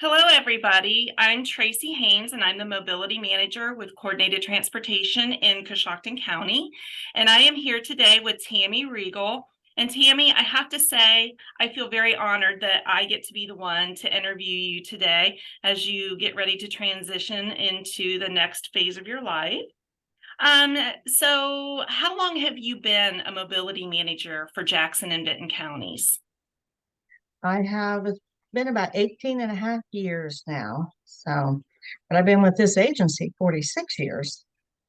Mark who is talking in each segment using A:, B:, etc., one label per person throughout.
A: Hello, everybody. I'm Tracy Haynes, and I'm the Mobility Manager with Coordinated Transportation in Coshocton County. And I am here today with Tammy Riegel. And Tammy, I have to say, I feel very honored that I get to be the one to interview you today as you get ready to transition into the next phase of your life. Um, so how long have you been a mobility manager for Jackson and Benton counties?
B: I have it's been about 18 and a half years now. But I've been with this agency 46 years.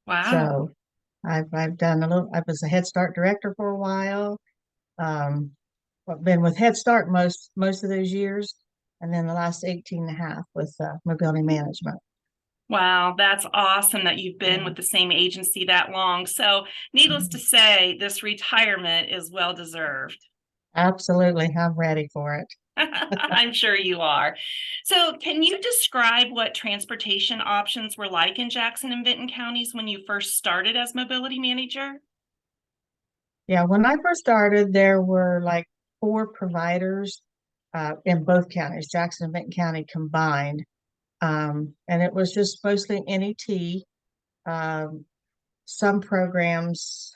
A: Wow.
B: So I've done a little, I was a Head Start director for a while. Um, I've been with Head Start most of those years, and then the last 18 and a half with mobility management.
A: Wow, that's awesome that you've been
B: Yeah.
A: with the same agency that long. So, needless to
B: Mhm.
A: say, this retirement is well deserved.
B: Absolutely. I'm ready for it.
A: I'm sure you are. So, can you describe what transportation options were like in Jackson and Benton counties when you first started as mobility manager?
B: Yeah, when I first started, there were like four providers in both counties, Jackson and Benton County combined. And it was just mostly NET. Um, some programs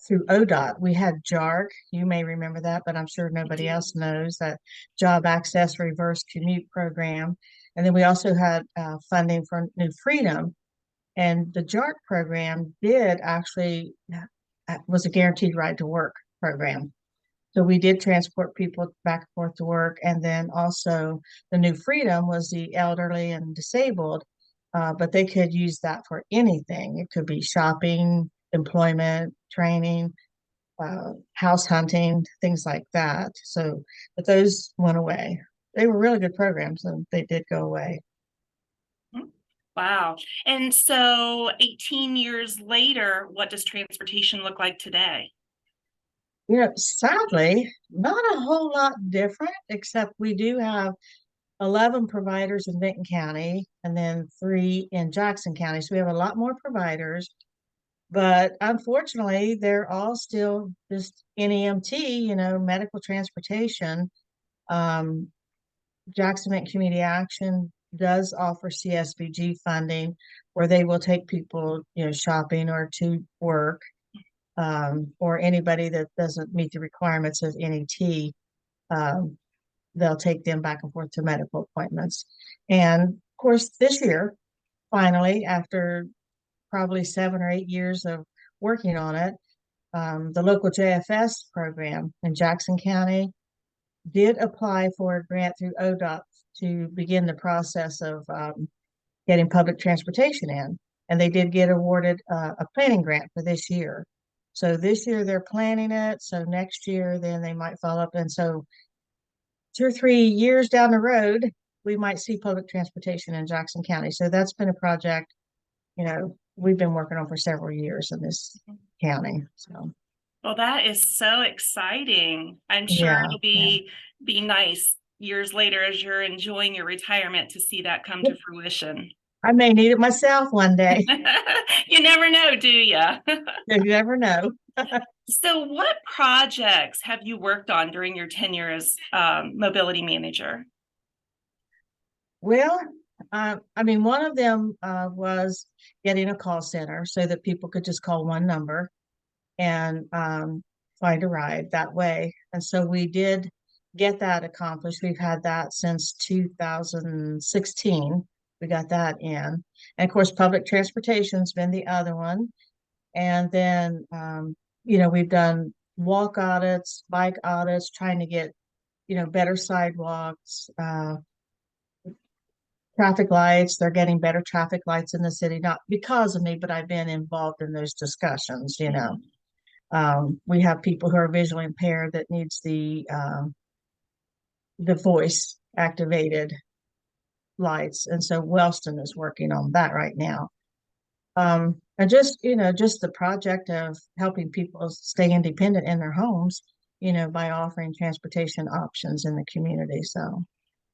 B: through ODOT. We had JARC. You may remember that, but I'm sure
A: I
B: nobody
A: do.
B: else knows that Job Access Reverse Commute program. And then we also had funding for New Freedom. And the JARC program did actually was a guaranteed right to work program. So we did transport people back and forth to work. And then also the New Freedom was the elderly and disabled, but they could use that for anything. It could be shopping, employment, training, house hunting, things like that. So, but those went away. They were really good programs and they did go away.
A: Wow. And so 18 years later, what does transportation look like today?
B: Sadly, not a whole lot different, except we do have 11 providers in Benton County and then three in Jackson County. So we have a lot more providers, but unfortunately, they're all still just NEMT, medical transportation. Um, Jackson Benton Community Action does offer CSBG funding where they will take people, shopping or to work, or anybody that doesn't meet the requirements of NET. Um, they'll take them back and forth to medical appointments. And of course, this year, finally, after probably 7 or 8 years of working on it, the local JFS program in Jackson County did apply for a grant through ODOT to begin the process of getting public transportation in. And they did get awarded a planning grant for this year. So this year they're planning it. So next year, then they might follow up. And so 2 or 3 years down the road, we might see public transportation in Jackson County. So that's been a project, we've been working on for several years in this county. So
A: Well, that is so exciting. I'm sure
B: yeah,
A: it'll
B: yeah.
A: be nice years later as you're enjoying your retirement to see that come to fruition.
B: I may need it myself one day.
A: You never know, do you?
B: You never know.
A: So, what projects have you worked on during your tenure as mobility manager?
B: Well, I mean, one of them was getting a call center so that people could just call one number and find a ride that way. And so we did get that accomplished. We've had that since 2016. We got that in. And of course, public transportation's been the other one. And then, we've done walk audits, bike audits, trying to get, better sidewalks, traffic lights. They're getting better traffic lights in the city, not because of me, but I've been involved in those discussions. We have people who are visually impaired that needs the voice activated lights. And so Wellston is working on that right now. And just the project of helping people stay independent in their homes, by offering transportation options in the community. So,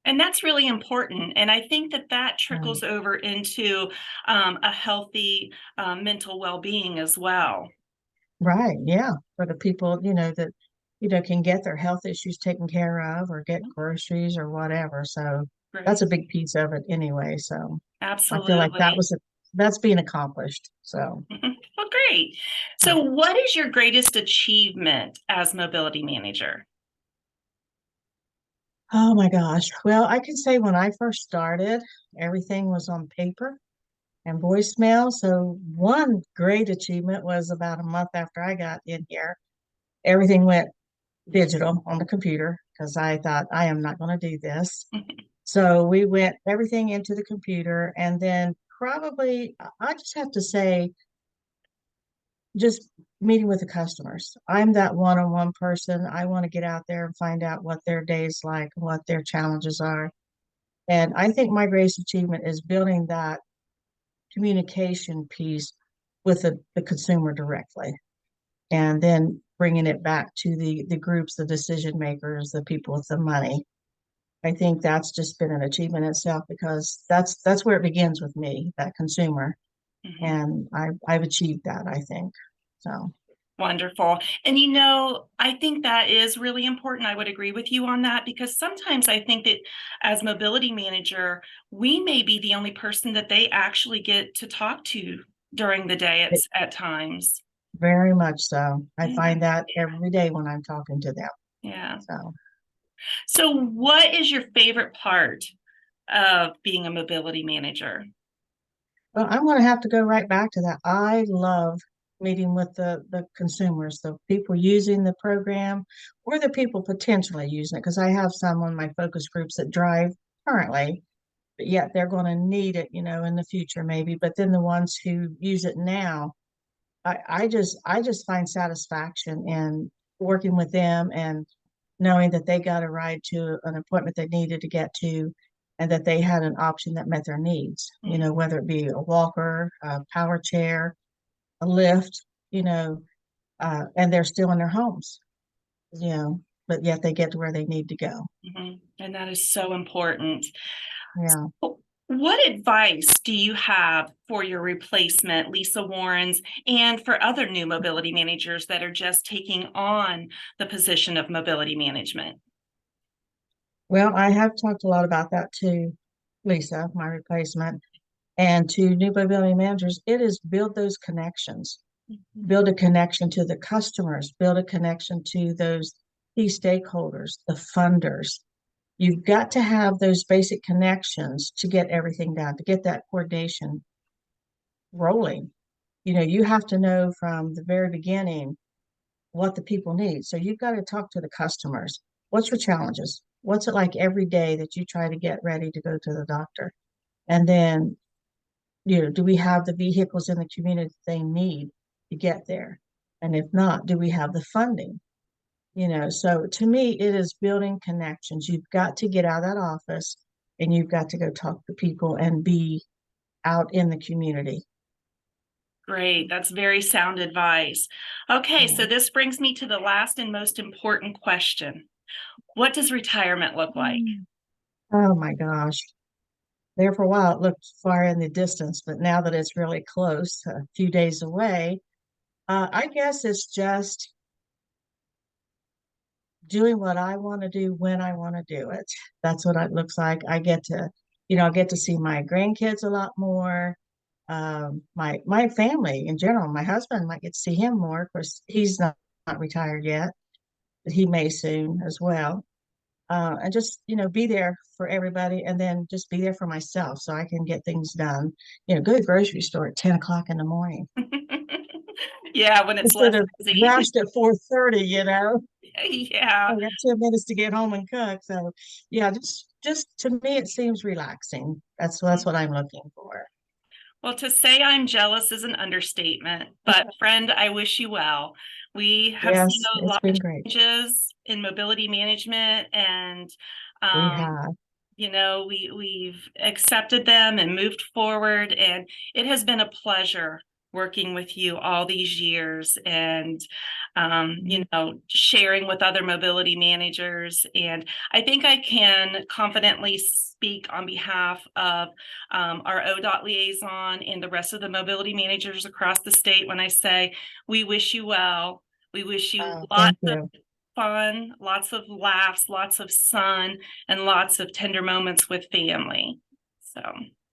A: And that's really important. And I think that that
B: um,
A: trickles over into a healthy mental well being as well.
B: right. Yeah. For the people, that can get their health issues taken care of or get groceries or whatever. So that's a
A: Great.
B: big piece of it anyway. So I feel like
A: Absolutely.
B: that's being accomplished. So,
A: Well, great. So, what is your greatest achievement as mobility manager?
B: oh my gosh. Well, I can say when I first started, everything was on paper and voicemail. So one great achievement was about a month after I got in here, everything went digital on the computer because I thought I am not going to do this. So we went everything into the computer and then probably I just have to say just meeting with the customers. I'm that one-on-one person. I want to get out there and find out what their day's like, what their challenges are. And I think my greatest achievement is building that communication piece with the consumer directly and then bringing it back to the groups, the decision makers, the people with the money. I think that's just been an achievement itself because that's where it begins with me, that consumer.
A: Mhm.
B: And I've achieved that, I think. So
A: Wonderful. And I think that is really important. I would agree with you on that because sometimes I think that as mobility manager, we may be the only person that they actually get to talk to during the day
B: it,
A: at times.
B: very much so. I
A: Yeah,
B: find that every day when I'm talking to them.
A: yeah.
B: So
A: So, what is your favorite part of being a mobility manager?
B: well, I'm going to have to go right back to that. I love meeting with the consumers, the people using the program, or the people potentially using it, because I have some on my focus groups that drive currently, but yet they're going to need it, in the future maybe. But then the ones who use it now, I just find satisfaction in working with them and knowing that they got a ride to an appointment they needed to get to and that they had an option that met their needs,
A: Mhm.
B: whether it be a walker, a power chair, a lift, and they're still in their homes, but yet they get to where they need to go.
A: Mhm. And that is so important.
B: Yeah.
A: What advice do you have for your replacement, Lisa Warrens, and for other new mobility managers that are just taking on the position of mobility management?
B: Well, I have talked a lot about that to Lisa, my replacement, and to new mobility managers. It is build those connections,
A: Mhm.
B: build a connection to the customers, build a connection to those key stakeholders, the funders. You've got to have those basic connections to get everything done, to get that coordination rolling. You have to know from the very beginning what the people need. So you've got to talk to the customers. What's your challenges? What's it like every day that you try to get ready to go to the doctor? And then, do we have the vehicles in the community they need to get there? And if not, do we have the funding? So to me, it is building connections. You've got to get out of that office and you've got to go talk to people and be out in the community.
A: Great. That's very sound advice. Okay, so
B: Yeah.
A: this brings me to the last and most important question. What does retirement look like?
B: Mm. Oh my gosh. There for a while, it looked far in the distance, but now that it's really close, a few days away, I guess it's just doing what I want to do when I want to do it. That's what it looks like. I get to see my grandkids a lot more. My family in general, my husband might get to see him more. Of course, he's not retired yet, but he may soon as well. And just, be there for everybody and then just be there for myself so I can get things done. Go to the grocery store at 10 o'clock in the morning
A: Yeah, when it's
B: instead
A: less
B: of
A: busy.
B: rushed at 4:30.
A: Yeah.
B: I got 10 minutes to get home and cook. So yeah, just to me it seems relaxing. That's what I'm looking for.
A: Well, to say I'm jealous is an understatement, but friend, I wish you well. We have seen
B: Yes,
A: a
B: it's
A: lot of
B: been great.
A: changes in mobility management and
B: We
A: um,
B: have.
A: we've accepted them and moved forward, and it has been a pleasure working with you all these years and sharing with other mobility managers. And I think I can confidently speak on behalf of our ODOT liaison and the rest of the mobility managers across the state when I say we wish you well. We wish you
B: Oh,
A: lots
B: thank
A: of
B: you.
A: fun, lots of laughs, lots of sun, and lots of tender moments with family. So,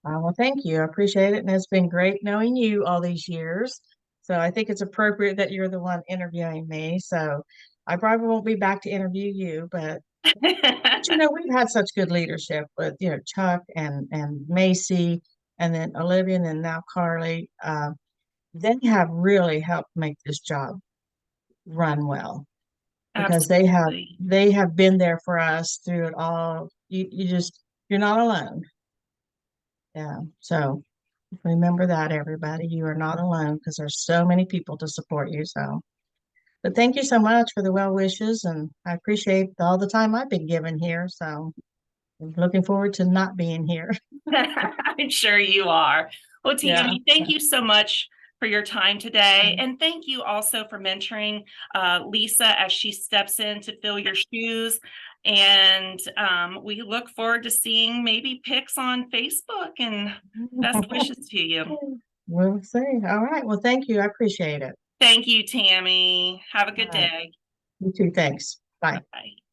B: Well, thank you. I appreciate it. And it's been great knowing you all these years. So I think it's appropriate that you're the one interviewing me. So I probably won't be back to interview you, but we've had such good leadership with, Chuck and Macy and then Olivia and then now Carly. They have really helped make this job run well because
A: absolutely.
B: they have been there for us through it all. You're not alone. Yeah. So remember that, everybody. You are not alone because there's so many people to support you. So, but thank you so much for the well wishes, and I appreciate all the time I've been given here. So, I'm looking forward to not being here.
A: I'm sure you are. Well,
B: Yeah.
A: Tammy, thank you so much for your time today. And thank you also for mentoring Lisa as she steps in to fill your shoes. And we look forward to seeing maybe pics on Facebook, and best wishes to you.
B: We'll see. All right. Well, thank you. I appreciate it.
A: Thank you, Tammy. Have a
B: All
A: good
B: right.
A: day.
B: You too. Thanks. Bye.
A: Bye-bye.